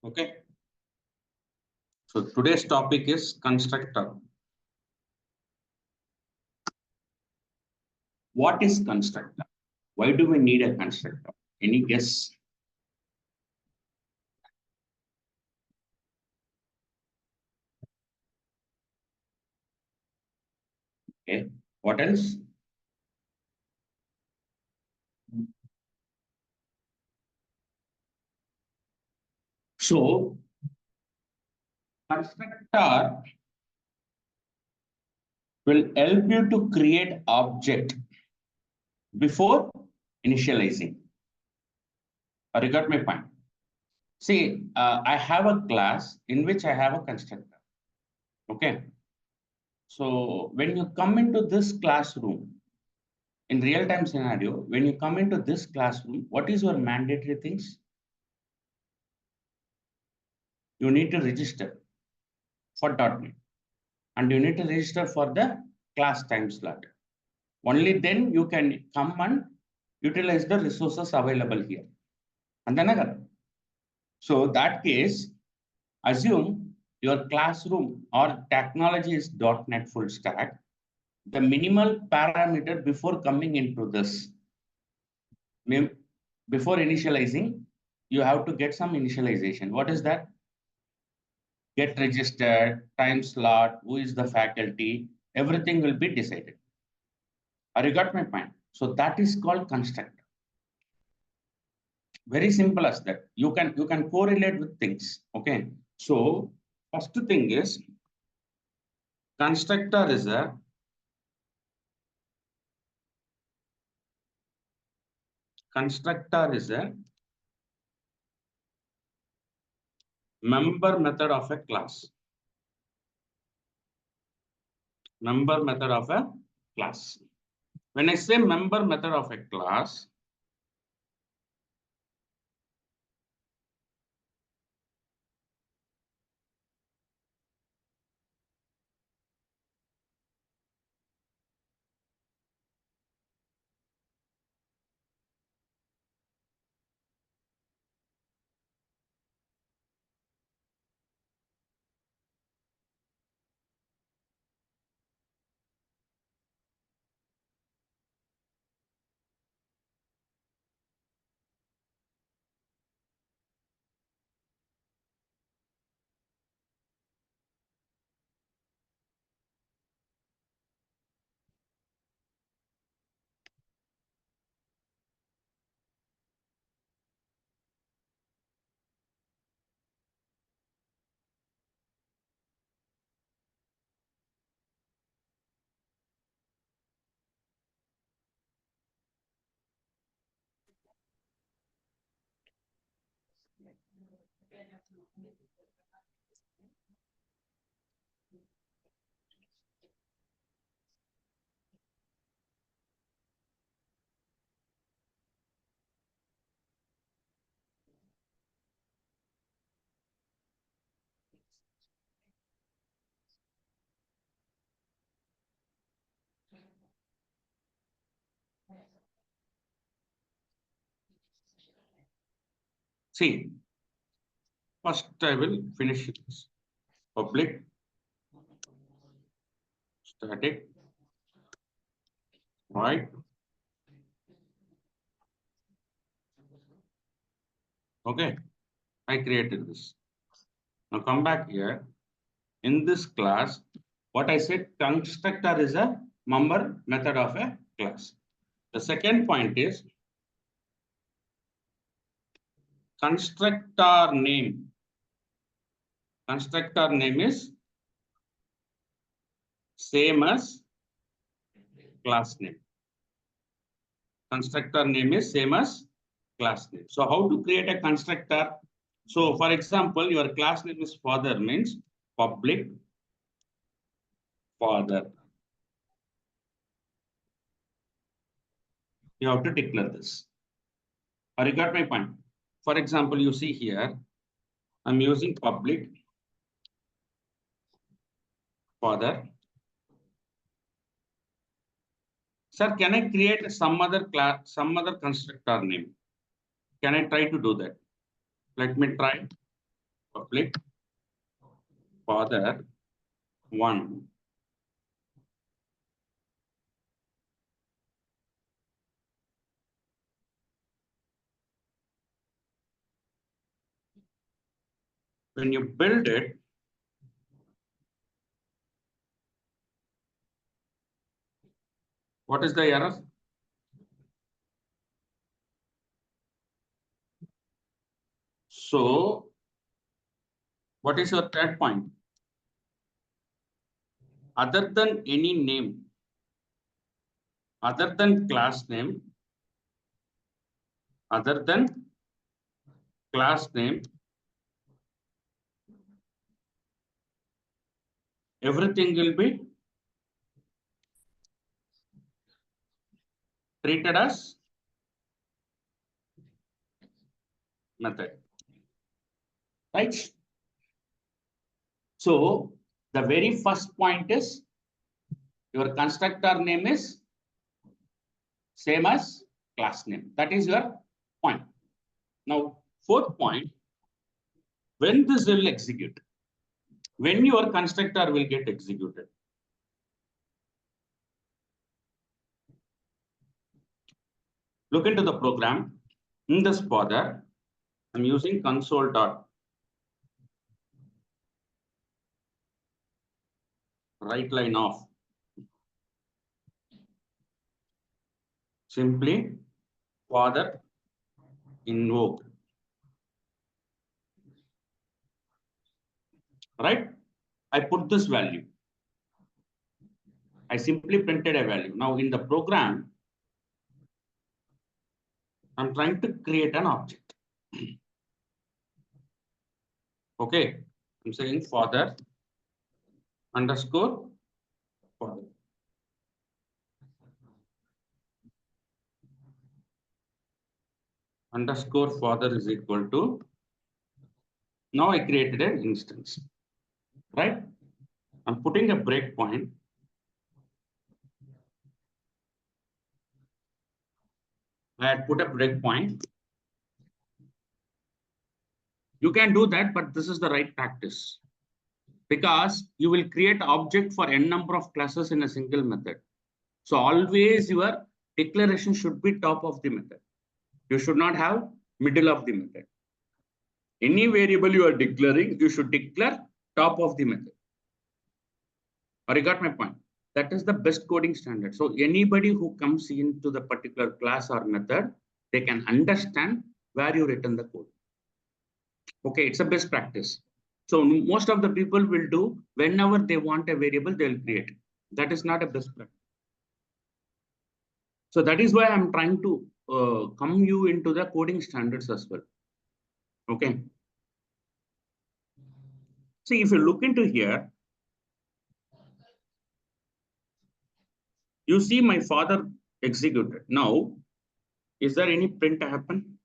Okay. So today's topic is constructor. What is constructor? Why do we need a constructor? Any guess? Okay. What else? So constructor will help you to create object before initializing. You got my point? See, I have a class in which I have a constructor. Okay. So when you come into this classroom, in real-time scenario, when you come into this classroom, what is your mandatory things? You need to register for .NET and you need to register for the class time slot. Only then you can come and utilize the resources available here. And then so that case, assume your classroom or technology is .NET full stack. The minimal parameter before coming into this, before initializing, you have to get some initialization. What is that? Get registered, time slot, who is the faculty, everything will be decided. You got my point? So that is called constructor. Very simple as that. You can correlate with things. Okay. So first thing is constructor is a member method of a class. Member method of a class. When I say member method of a class, see, first I will finish this. Public, static, right? Okay, I created this. Now come back here. In this class, what I said, constructor is a member method of a class. The second point is constructor name. Constructor name is same as class name. Constructor name is same as class name. So how to create a constructor? So for example, your class name is father means public father. You have to declare this. You got my point? For example, you see here, I'm using public father. Sir, can I create some other class, some other constructor name? Can I try to do that? Let me try. public father 1. When you build it, what is the error? So, what is your third point? Other than any name, other than class name, other than class name, everything will be treated as method, right? So the very first point is your constructor name is same as class name. That is your point. Now, fourth point, when this will execute, when your constructor will get executed. Look into the program. In this further, I'm using console dot right line off. Simply father invoke. Right? I put this value. I simply printed a value. Now in the program, I'm trying to create an object. Okay. I'm saying father underscore father. Underscore father is equal to. Now I created an instance. Right? I'm putting a breakpoint. I had put a breakpoint. You can do that, but this is the right practice because you will create object for n number of classes in a single method. So always your declaration should be top of the method. You should not have middle of the method. Any variable you are declaring, you should declare top of the method. Or you got my point? That is the best coding standard. So anybody who comes into the particular class or method, they can understand where you written the code. Okay, it's a best practice. So most of the people will do whenever they want a variable, they'll create. That is not a best practice. So that is why I'm trying to come you into the coding standards as well. Okay. See, if you look into here, you see my father executed. Now, is there any print happen?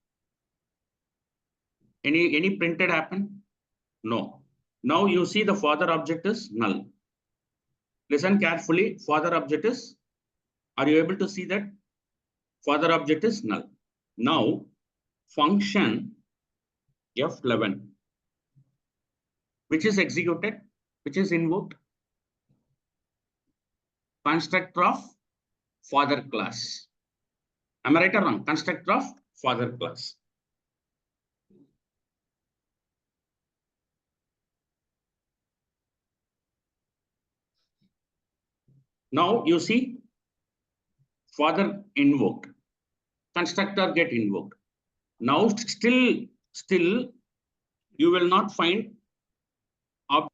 Any printed happen? No. Now you see the father object is null. Listen carefully. Father object is, are you able to see that? Father object is null. Now, function F11, which is executed, which is invoked, constructor of father class. Am I right or wrong? Constructor of father class. Now you see father invoked, constructor get invoked. Now still you will not find object.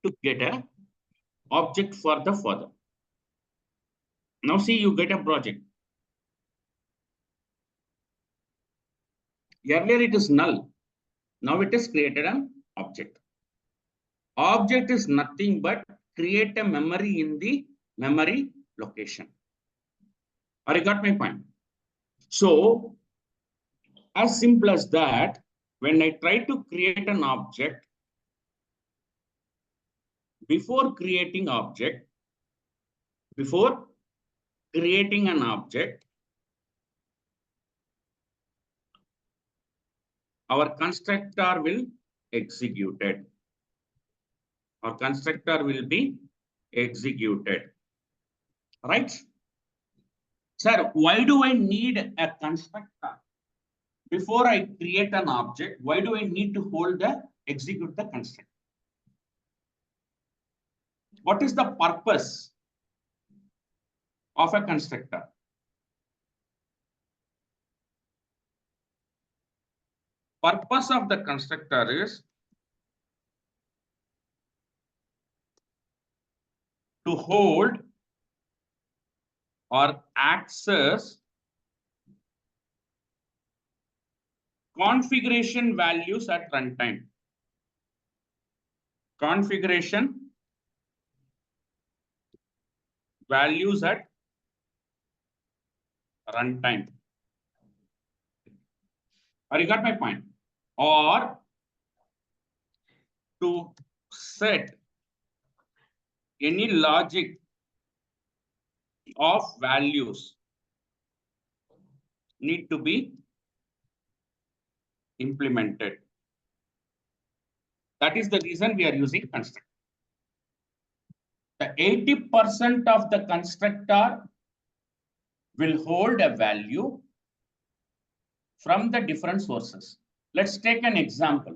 to get a object for the further. Now see, you get a project. Earlier it is null. Now it is created an object. Object is nothing but create a memory in the memory location. Or you got my point? So as simple as that, when I try to create an object, before creating an object, our constructor will execute it. Our constructor will be executed. Right? Sir, why do I need a constructor? Before I create an object, why do I need to execute the constructor? What is the purpose of a constructor? Purpose of the constructor is to hold or access configuration values at runtime. Configuration values at runtime. Or you got my point? Or to set any logic of values need to be implemented. That is the reason we are using constructor. The 80% of the constructor will hold a value from the different sources. Let's take an example.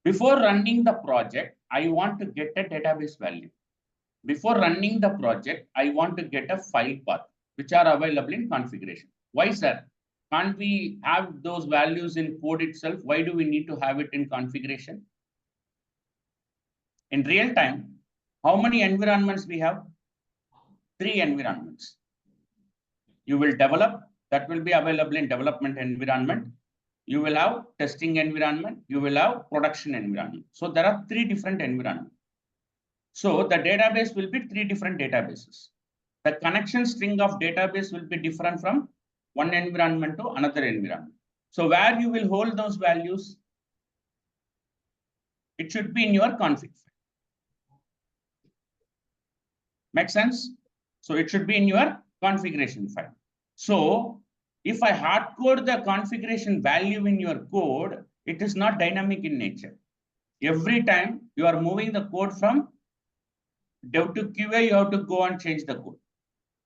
Before running the project, I want to get a database value. Before running the project, I want to get a file path, which are available in configuration. Why, sir? Can't we have those values in code itself? Why do we need to have it in configuration? In real time, how many environments we have? 3 environments. You will develop, that will be available in development environment. You will have testing environment. You will have production environment. So there are 3 different environments. So the database will be 3 different databases. The connection string of database will be different from one environment to another environment. So where you will hold those values, it should be in your config file. Make sense? So it should be in your configuration file. So if I hard code the configuration value in your code, it is not dynamic in nature. Every time you are moving the code from dev to QA, you have to go and change the code.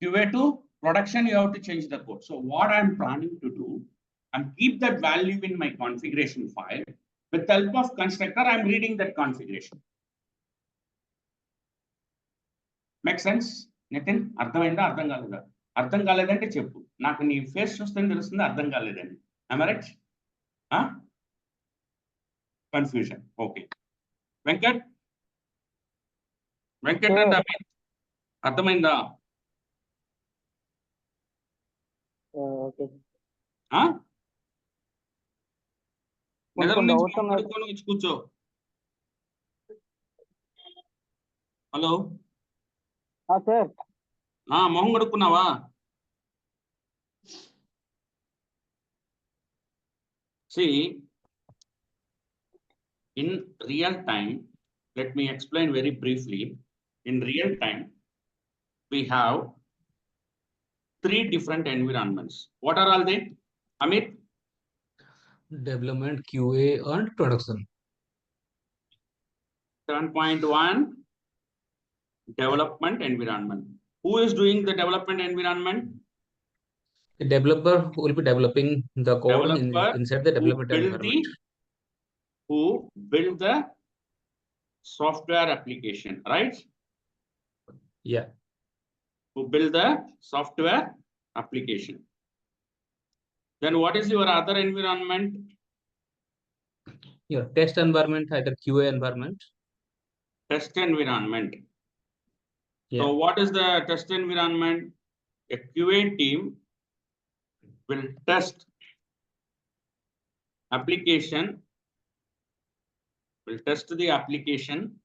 QA to production, you have to change the code. So what I'm planning to do, I'm keep that value in my configuration file. With the help of constructor, I'm reading that configuration. Make sense? Nitin, అర్థమైందా అర్థం కాలేదా? అర్థం కాలేదంటే చెప్పు. నాకు నీ face చూస్తే తెలుస్తుంది అర్థం కాలేదని. Am I right? Confusion. Okay. Venkat and Amit, అర్థమైందా? Okay. కూర్చో. హలో, సార్ మొహం కడుక్కున్నావా? See, in real time, let me explain very briefly. In real time, we have 3 different environments. What are all they? Amit? Development, QA, and production. 7.1 development environment. Who is doing the development environment? The developer will be developing the code inside the development environment. Who build the software application, right? Yeah. Who build the software application. Then what is your other environment? Your test environment, either QA environment test environment. Yeah. So what is the test environment? A QA team will test application, will test the application,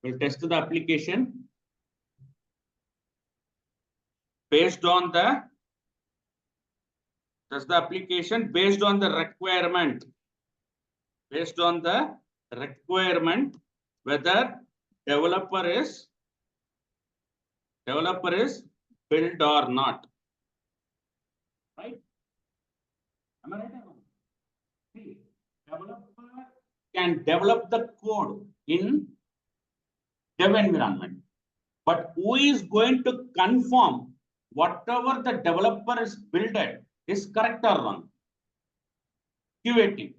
based on the application based on the requirement, whether developer is built or not. Right? Am I right or wrong? See, developer can develop the code in dev environment, but who is going to confirm whatever the developer is built is correct or wrong? QA team,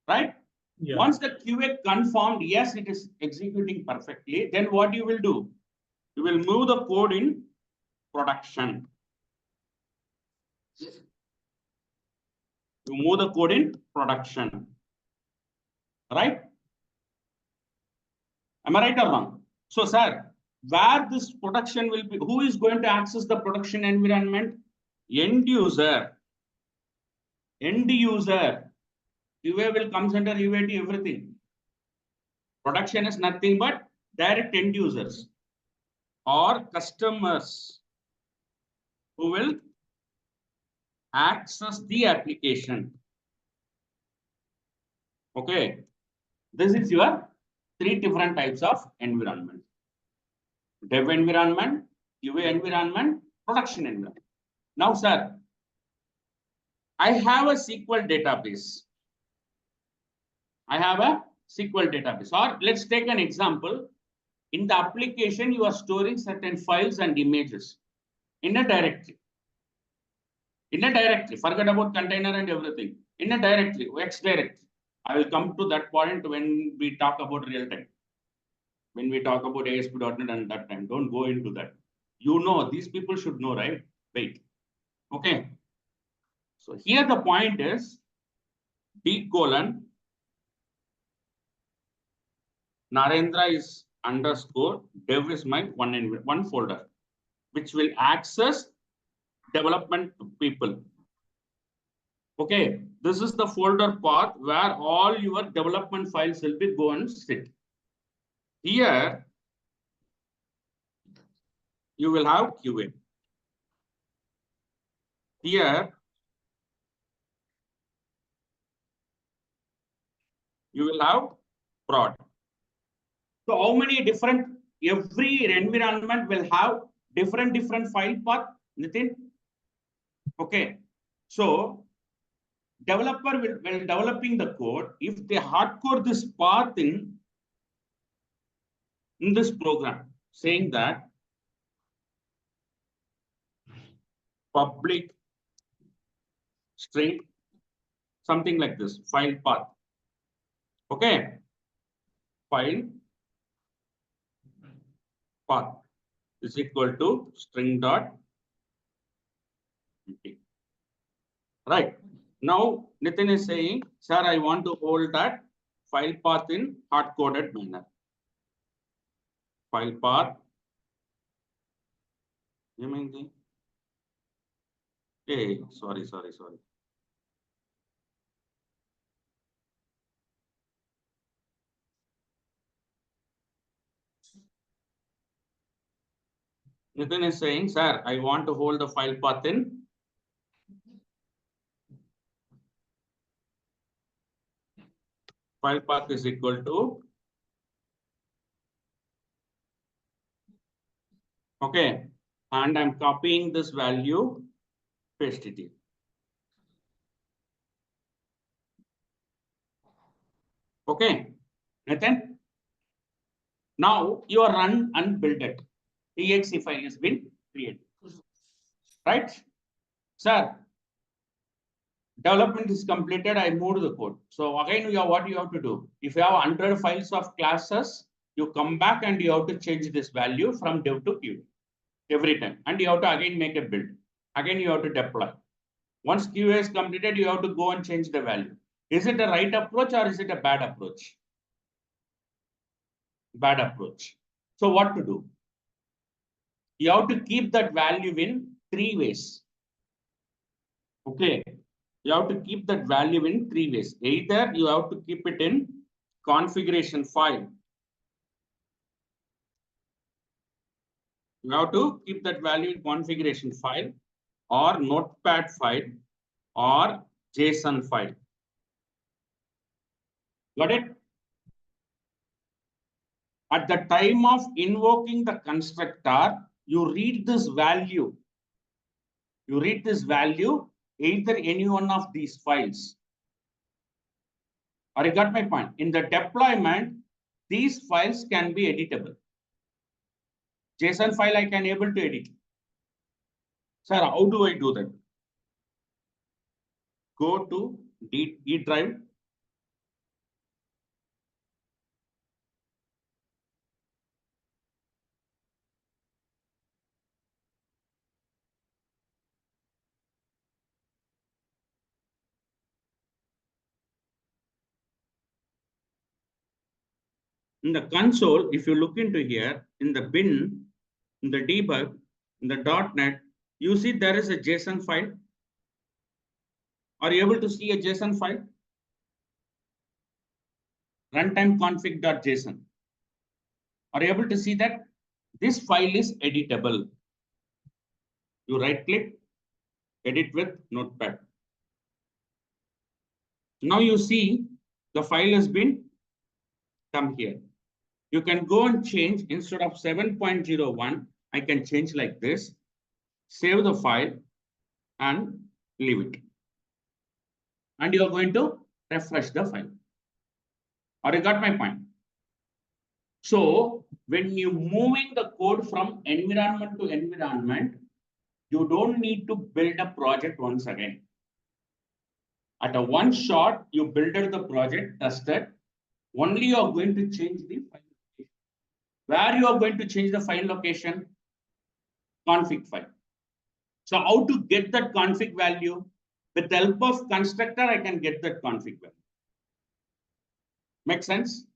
right? Yeah. Once the QA confirmed, yes, it is executing perfectly, then what you will do? You will move the code in production. You move the code in production, right? Am I right or wrong? So, sir, where this production will be, who is going to access the production environment? End user. QA will comes under UAT, everything. Production is nothing but direct end users or customers who will access the application. Okay. This is your 3 different types of environment. Dev environment, QA environment, production environment. Now, sir, I have a SQL database. Or let's take an example. In the application, you are storing certain files and images in a directory. Forget about container and everything. In a directory, X directory. I will come to that point when we talk about real time. When we talk about ASP.NET and that time, don't go into that. You know, these people should know, right? Wait. Okay. So here the point is D:, Narendra is underscore, dev is my one folder, which will access development people. Okay, this is the folder path where all your development files will be go and sit. Here, you will have QA. Here, you will have prod. So how many different, every environment will have different file path, Nitin? Okay, so developer will developing the code, if they hardcode this path in this program, saying that public string, something like this, file path. Okay, file path is equal to string dot empty. Right. Now, Nitin is saying, sir, I want to hold that file path in hard-coded manner. File path. You mean the? Hey, sorry. Nitin is saying, sir, I want to hold the file path in file path is equal to, okay, and I'm copying this value, paste it here. Okay, Nathan. Now you are run and build it. exe file has been created. Right? Sir, development is completed. I moved the code. So again, what you have to do? If you have 100 files of classes, you come back and you have to change this value from dev to QA every time. And you have to again make a build. Again, you have to deploy. Once QA is completed, you have to go and change the value. Is it a right approach or is it a bad approach? Bad approach. So what to do? You have to keep that value in 3 ways. Okay. You have to keep that value in 3 ways. Either you have to keep it in configuration file. You have to keep that value in configuration file or notepad file or JSON file. Got it? At the time of invoking the constructor, you read this value. You read this value either any one of these files. Or you got my point? In the deployment, these files can be editable. JSON file I can able to edit. Sir, how do I do that? Go to D drive. In the console, if you look into here, in the bin, in the debug, in the .NET, you see there is a JSON file. Are you able to see a JSON file? Runtime config.json. Are you able to see that? This file is editable. You right click, edit with Notepad. Now you see the file has been come here. You can go and change instead of 7.01, I can change like this, save the file and leave it. And you are going to refresh the file. Or you got my point? So when you moving the code from environment to environment, you don't need to build a project once again. At a one shot, you build the project, tested. Only you are going to change the file location. Where you are going to change the file location? Config file. So how to get that config value? With the help of constructor, I can get that config value. Make sense?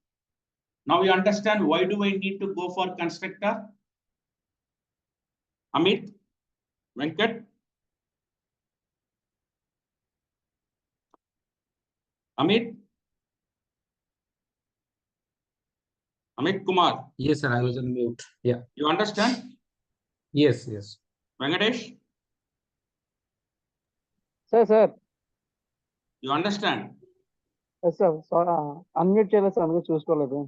Now you understand why do I need to go for constructor? Amit, Venkat? Amit? Amit Kumar? Yes, sir, I was on mute. Yeah. You understand? Yes, yes. Venkatesh? Sir. You understand? Yes, sir. So, unmute cheyaledu sir, అందుకే చూసుకోలేదు.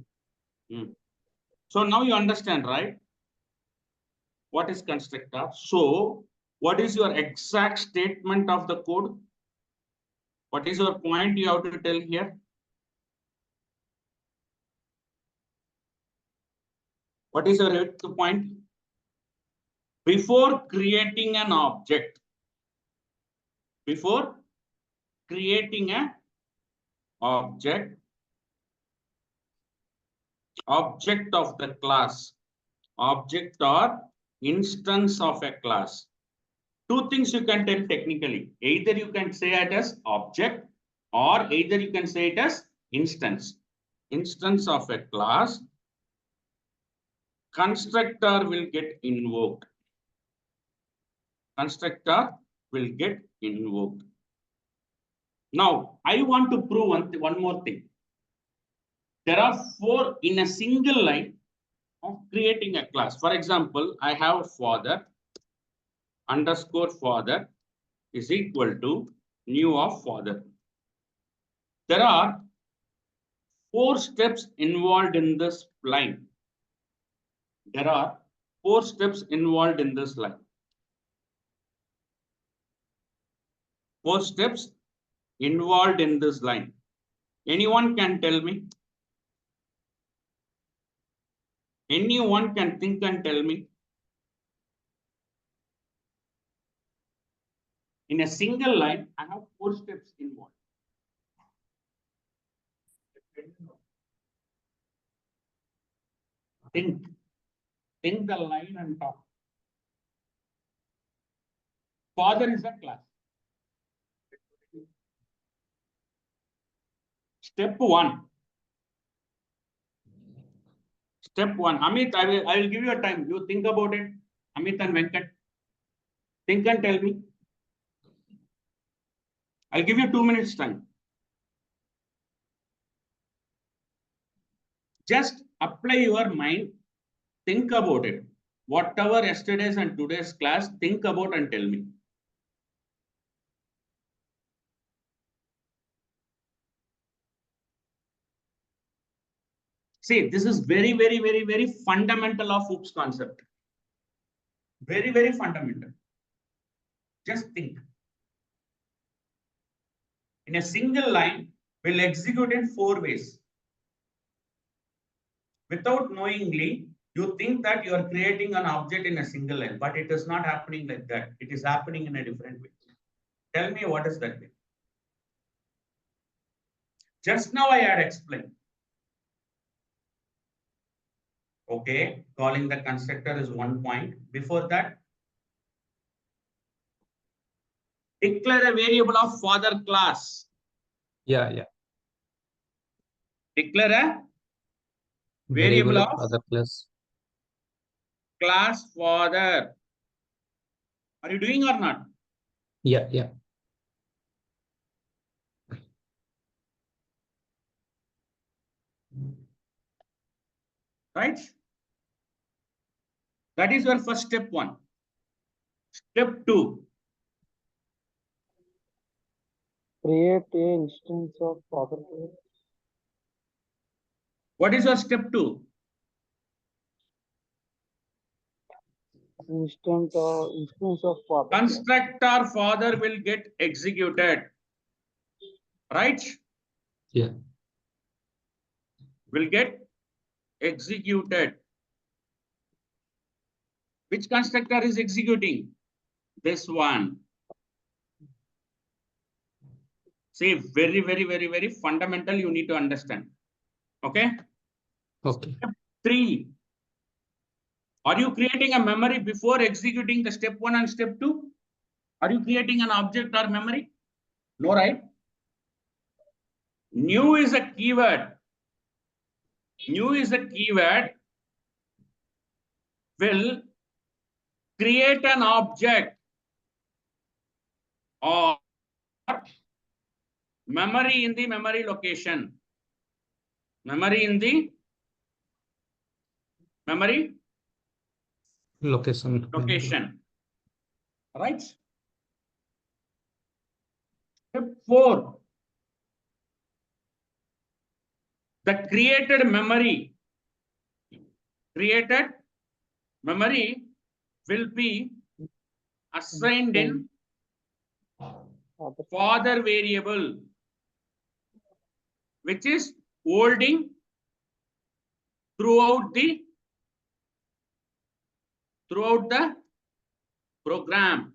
So now you understand, right? What is constructor? So what is your exact statement of the code? What is your point you have to tell here? What is your point? Before creating an object, before creating an object of the class, object or instance of a class. Two things you can tell technically. Either you can say it as object or either you can say it as instance. Instance of a class, constructor will get invoked. Constructor will get invoked. Now, I want to prove one more thing. There are 4 in a single line of creating a class. For example, I have father underscore father is equal to new of father. There are 4 steps involved in this line. There are 4 steps involved in this line. 4 steps involved in this line. Anyone can tell me? Anyone can think and tell me? In a single line, I have 4 steps involved. Think the line and talk. Father is a class. Step 1. Step 1. Amit, I will give you a time. You think about it. Amit and Venkat. Think and tell me. I'll give you 2 minutes time. Just apply your mind. Think about it. Whatever yesterday's and today's class, think about and tell me. See, this is very fundamental of OOPS concept. Very fundamental. Just think. In a single line, we'll execute in 4 ways. Without knowingly, you think that you are creating an object in a single line, but it is not happening like that. It is happening in a different way. Tell me what is that way? Just now I had explained. Okay, calling the constructor is 1 point. Before that, declare a variable of father class. Yeah. Declare a variable of father class father. Are you doing or not? Yeah. Right? That is your first step 1. Step 2. Create a instance of father. What is your step 2? Instance of father. Constructor father will get executed. Right? Yeah. Will get executed. Which constructor is executing? This one. See, very fundamental you need to understand. Okay? Okay. Step 3. Are you creating a memory before executing the step 1 and step 2? Are you creating an object or memory? No, right? New is a keyword. New is a keyword. Will create an object or memory in the memory location. Memory in the memory location. Right? Step 4. The created memory will be assigned in father variable, which is holding throughout the program.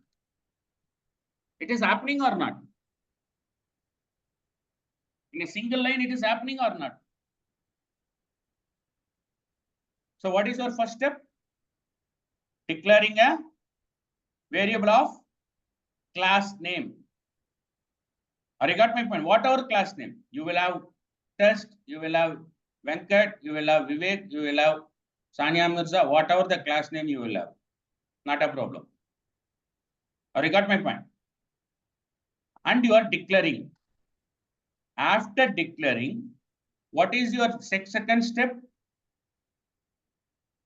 It is happening or not? In a single line, it is happening or not? So what is your first step? Declaring a variable of class name. Or you got my point? Whatever class name, you will have test, you will have Venkat, you will have Vivek, you will have Sania Mirza, whatever the class name you will have. Not a problem. Or you got my point? And you are declaring. After declaring, what is your second step?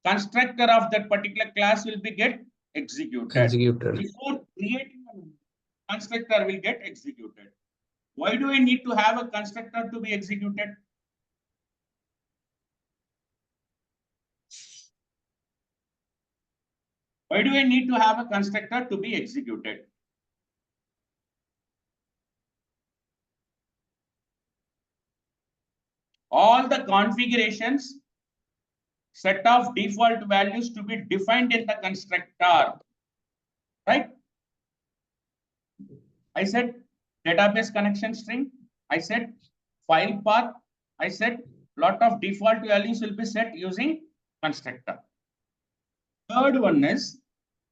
Constructor of that particular class will be get executed. Before creating a constructor will get executed. Why do I need to have a constructor to be executed? Why do I need to have a constructor to be executed? All the configurations, set of default values to be defined in the constructor. Right? I said database connection string. I said file path. I said lot of default values will be set using constructor. Third one is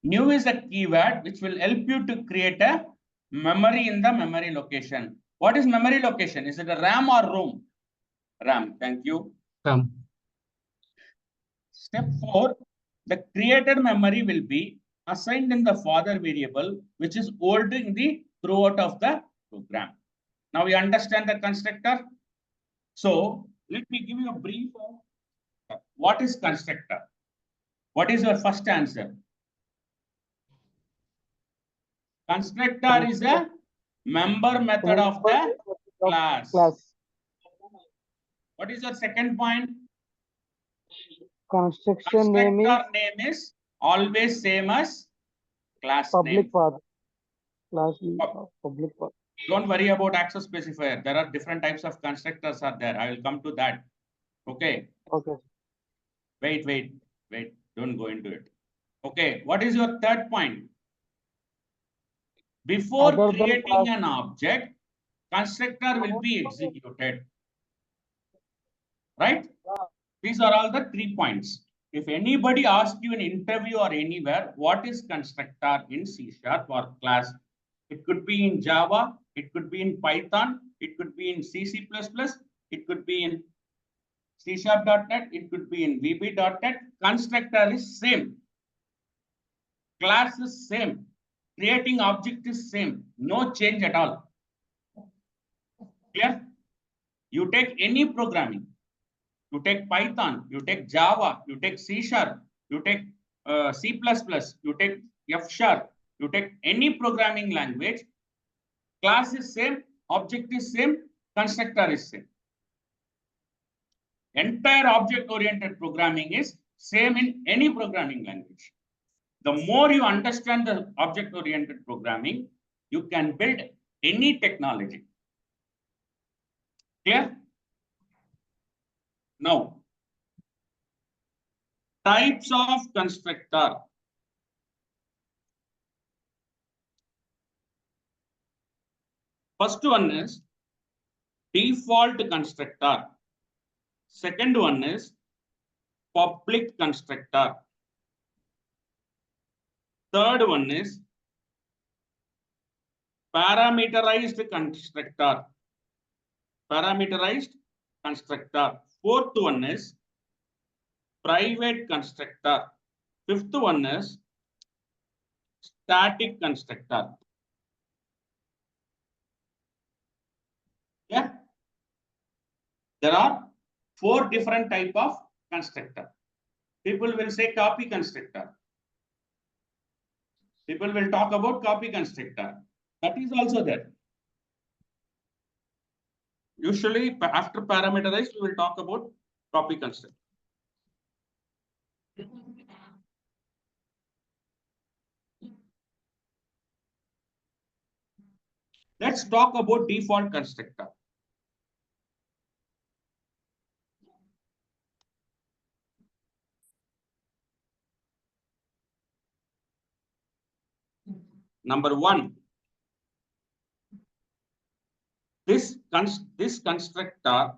new is a keyword which will help you to create a memory in the memory location. What is memory location? Is it a RAM or ROM? RAM. Thank you. Step 4, the created memory will be assigned in the father variable, which is holding the throughout of the program. Now you understand the constructor. So let me give you a brief of what is constructor. What is your first answer? Constructor is a member method of the class. What is your second point? Construction name is always same as class public name. path. Class public path. Don't worry about access specifier. There are different types of constructors are there. I will come to that. Okay. Okay. Wait. Don't go into it. Okay. What is your third point? Before creating an object, constructor will be executed. Right? These are all the 3 points. If anybody asks you in interview or anywhere, what is constructor in C# or class? It could be in Java, it could be in Python, it could be in C++, it could be in C#.net, it could be in VB.net. Constructor is same. Class is same. Creating object is same. No change at all. Clear? You take any programming. You take Python, you take Java, you take C#, you take C++, you take F#, you take any programming language, class is same, object is same, constructor is same. Entire object-oriented programming is same in any programming language. The more you understand the object-oriented programming, you can build any technology. Clear? Now, types of constructor. First one is default constructor. Second one is public constructor. Third one is parameterized constructor. Parameterized constructor. Fourth one is private constructor. Fifth one is static constructor. Yeah. There are 4 different type of constructor. People will say copy constructor. People will talk about copy constructor. That is also there. Usually after parameterized, we will talk about copy constructor. Let's talk about default constructor. Number 1, this constructor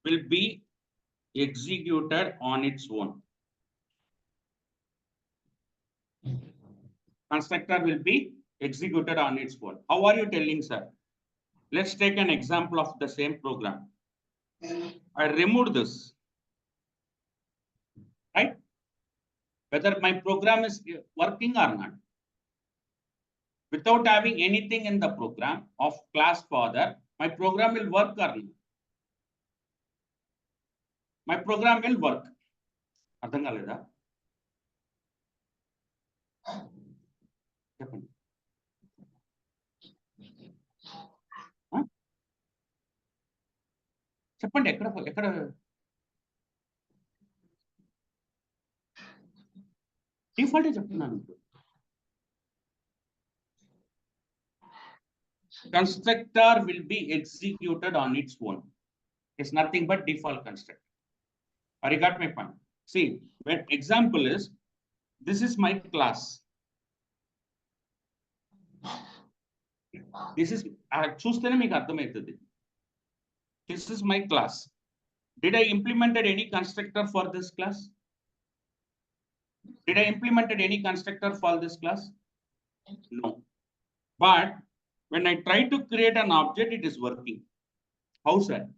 will be executed on its own. Constructor will be executed on its own. How are you telling, sir? Let's take an example of the same program. I removed this, right? Whether my program is working or not. Without having anything in the program of class father, my program will work or not? My program will work. అర్థం కాలేదా? చెప్పండి. చెప్పండి ఎక్కడ default చెప్తున్నాను. Constructor will be executed on its own. It's nothing but default constructor. Or you got my point? See, when example is, this is my class. This is చూస్తేనే మీకు అర్థమవుతుంది. This is my class. Did I implemented any constructor for this class? Did I implemented any constructor for this class? No. But when I try to create an object, it is working. How, sir?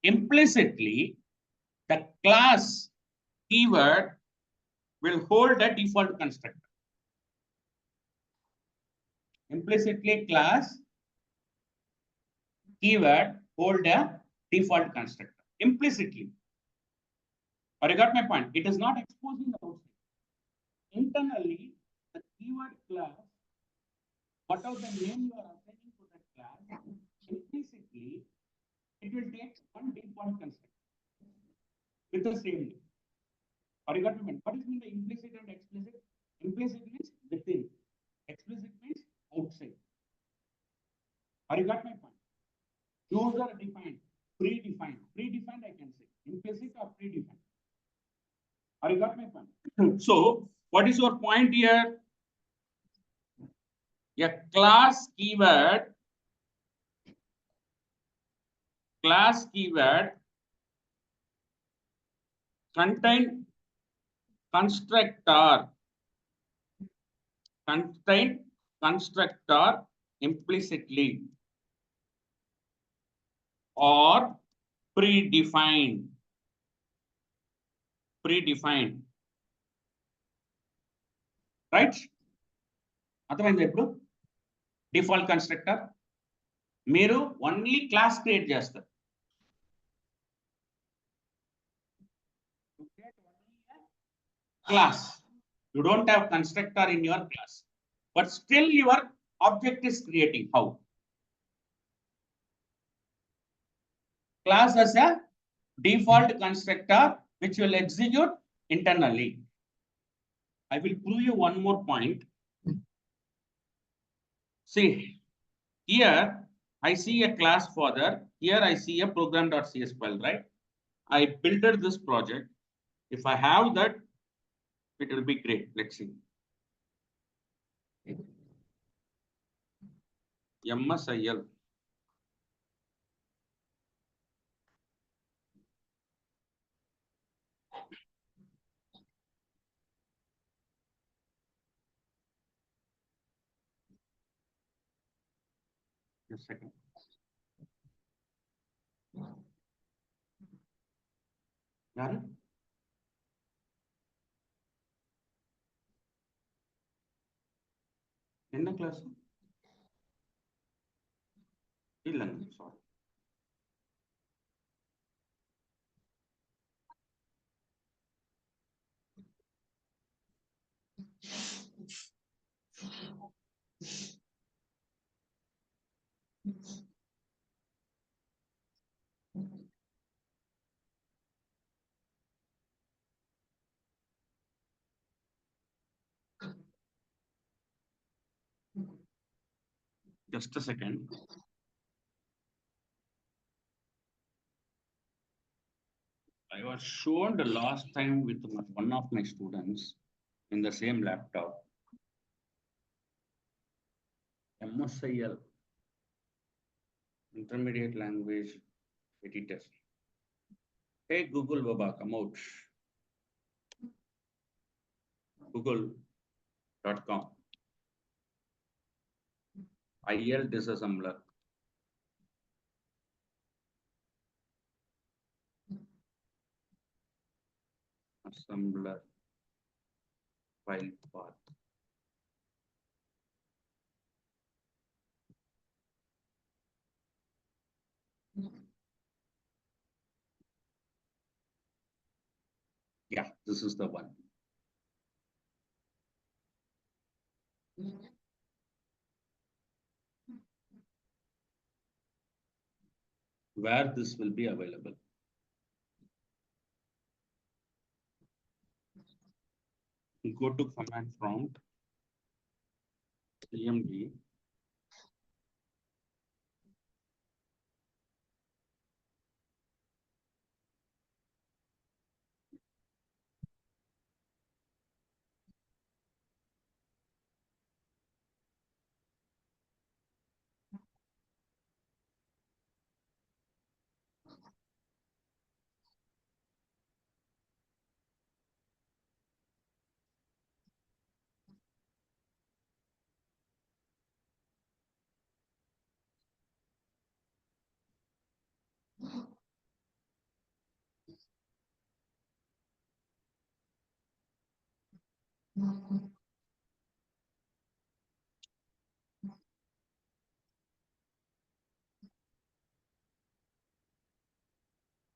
Implicitly, the class keyword will hold a default constructor. Implicitly, class keyword hold a default constructor. Implicitly. Or you got my point? It is not exposing the outside. Internally, the keyword class, whatever the name you are assigning to that class, implicitly, it will take one default constructor with the same name. Or you got my point? What is mean the implicit and explicit? Implicit means within. Explicit means outside. Or you got my point? User defined, predefined. Predefined, I can say. Implicit or predefined. Or you got my point? So, what is your point here? A class keyword contain constructor implicitly or predefined. Right? అర్థమైందా ఇప్పుడు default constructor మీరు only class create చేస్తారు. Class. You don't have constructor in your class, but still your object is creating. How? Class as a default constructor which will execute internally. I will prove you one more point. See, here I see a class father. Here I see a program.cs file, right? I built this project. If I have that, it will be great. Let's see. MSIL. Just a second. யாரு? என்ன class? இல்லங்க, sorry. Just a second. I was shown the last time with one of my students in the same laptop. MSIL, Intermediate Language Editor. Hey Google Baba, come out. Google.com. IL disassembler. Assembler file path. Yeah, this is the one. Where this will be available. Go to command prompt, cmd.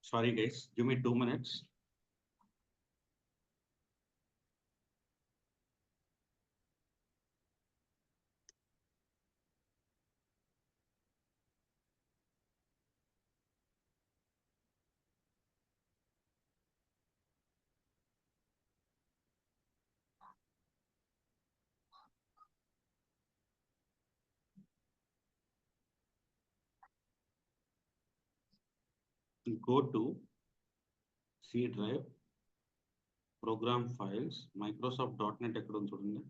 Sorry guys, give me 2 minutes. Go to C drive, program files, Microsoft.NET ఎక్కడ ఉంది చూడండి.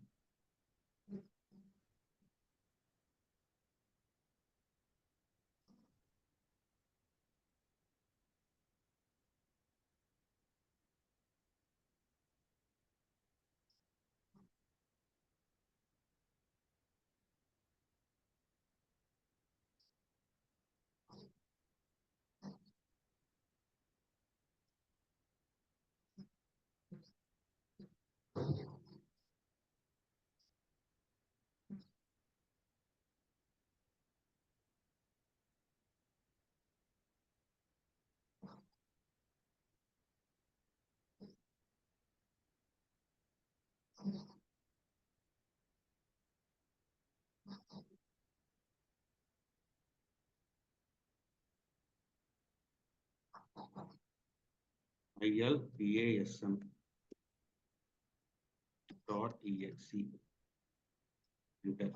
ilpasm.exe. Enter.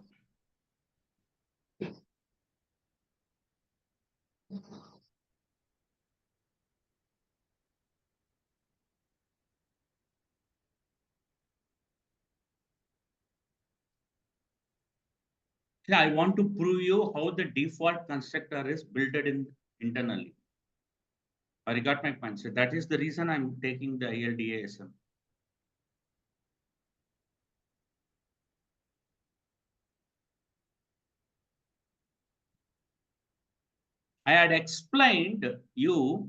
I want to prove you how the default constructor is built in internally. I got my point. So that is the reason I'm taking the ILDASM. I had explained you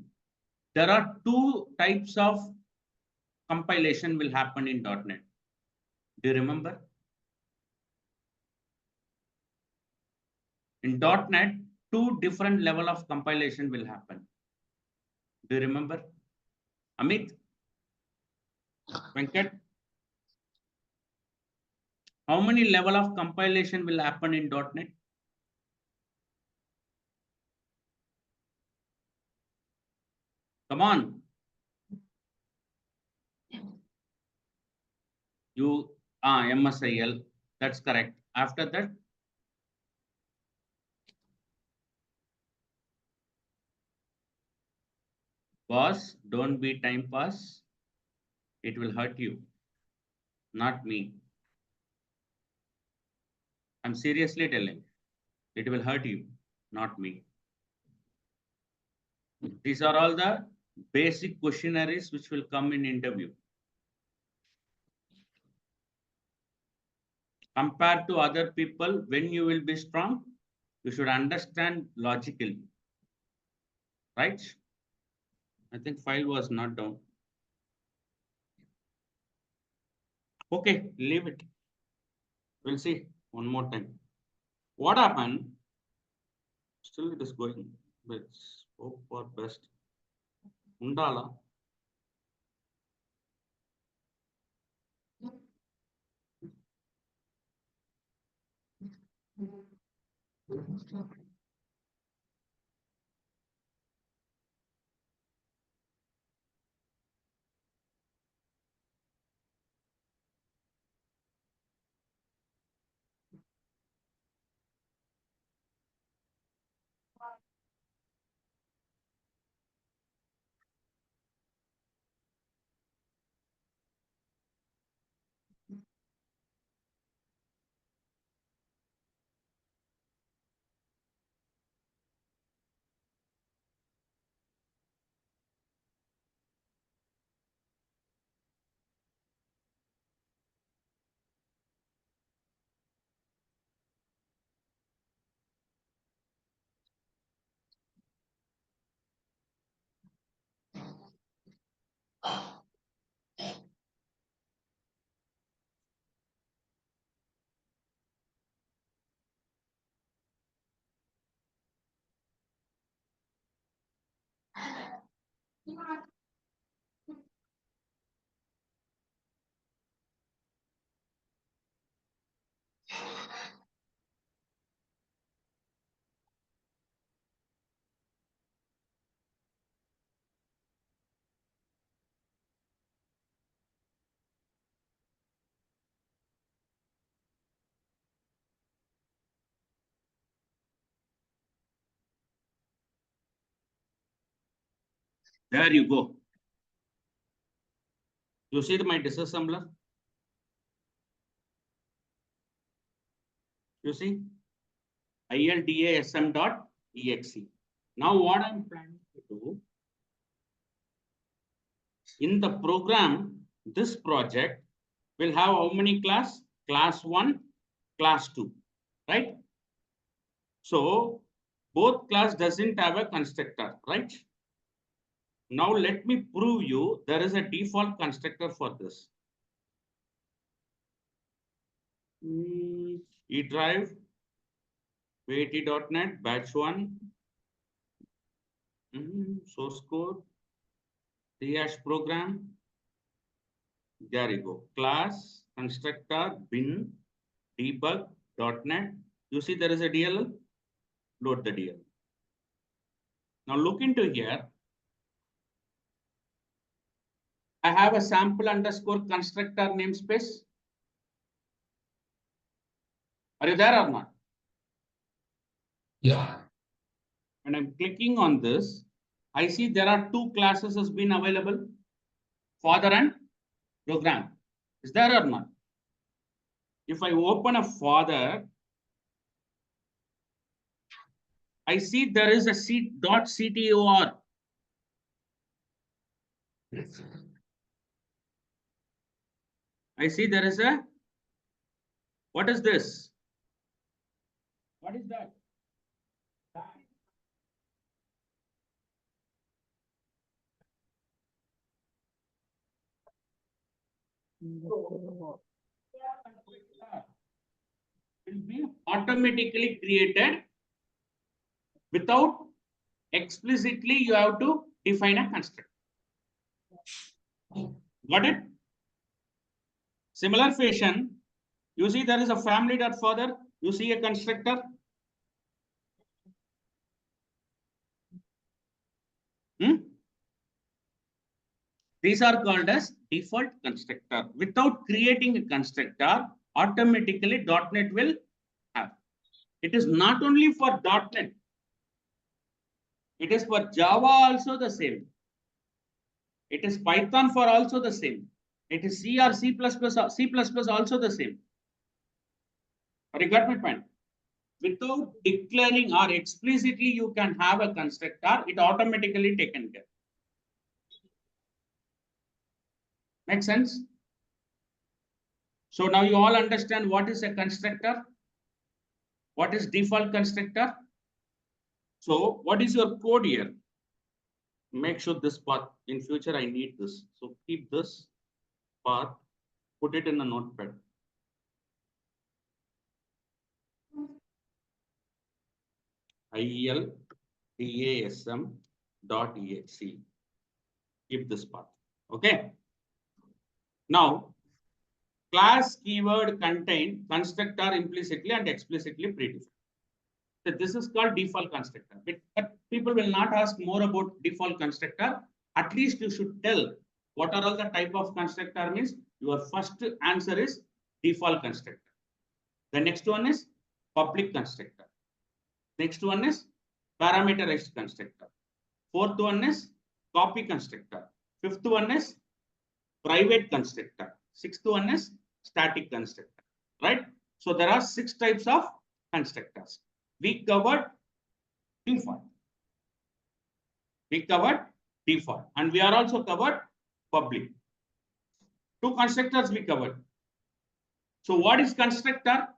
there are two types of compilation will happen in .NET. Do you remember? In .NET, two different level of compilation will happen. Do you remember? Amit? Venkat? How many level of compilation will happen in .NET? Come on. MSIL. That's correct. After that, boss, don't be time pass. It will hurt you, not me. I'm seriously telling. It will hurt you, not me. These are all the basic questionnaires which will come in interview. Compared to other people, when you will be strong, you should understand logically. Right? I think file was not down. Okay, leave it. We'll see one more time. What happened? Still it is going. Let's hope for best. Undala. There you go. You see my disassembler? You see? ildasm.exe. Now what I'm planning to do, in the program, this project will have how many class? Class 1, class 2, right? So both class doesn't have a constructor, right? Now let me prove you there is a default constructor for this. eDrive, VAT.NET, batch 1, source code, rehash program. There you go. Class, constructor, bin, debug.NET. You see there is a DLL. Load the DLL. Now look into here. I have a sample underscore constructor namespace. Are you there or not? Yeah. When I'm clicking on this, I see there are two classes has been available, father and program. Is there or not? If I open a father, I see there is a c.ctor. I see there is a, what is this? What is that? Will be automatically created without explicitly you have to define a constructor. Got it? Similar fashion, you see there is a family.father, you see a constructor. These are called as default constructor. Without creating a constructor, automatically .NET will have. It is not only for .NET. It is for Java also the same. It is Python for also the same. It is C or C++ also the same. You got my point? Without declaring or explicitly you can have a constructor, it automatically taken care. Make sense? So now you all understand what is a constructor, what is default constructor. So what is your code here? Make sure this path in future I need this. So keep this path, put it in a notepad. ildasm.exe. Keep this path. Okay. Now, class keyword contain constructor implicitly and explicitly predefined. So this is called default constructor. But people will not ask more about default constructor. At least you should tell what are all the type of constructor means. Your first answer is default constructor. The next one is public constructor. Next one is parameterized constructor. Fourth one is copy constructor. Fifth one is private constructor. Sixth one is static constructor. Right? So there are 6 types of constructors. We covered default. We covered default. And we are also covered public. 2 constructors we covered. So what is constructor?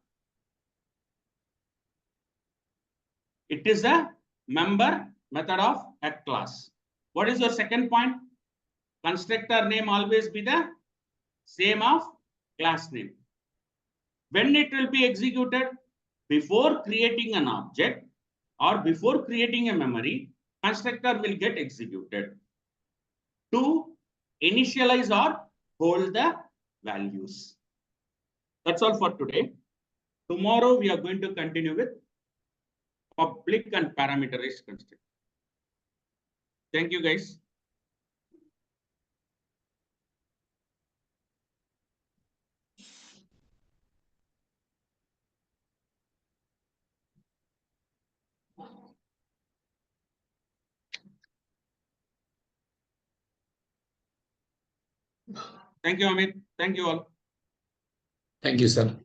It is a member method of a class. What is your second point? Constructor name always be the same of class name. When it will be executed? Before creating an object or before creating a memory, constructor will get executed to initialize or hold the values. That's all for today. Tomorrow we are going to continue with public and parameterized constructor. Thank you, guys. Thank you, Amit. Thank you all. Thank you, sir.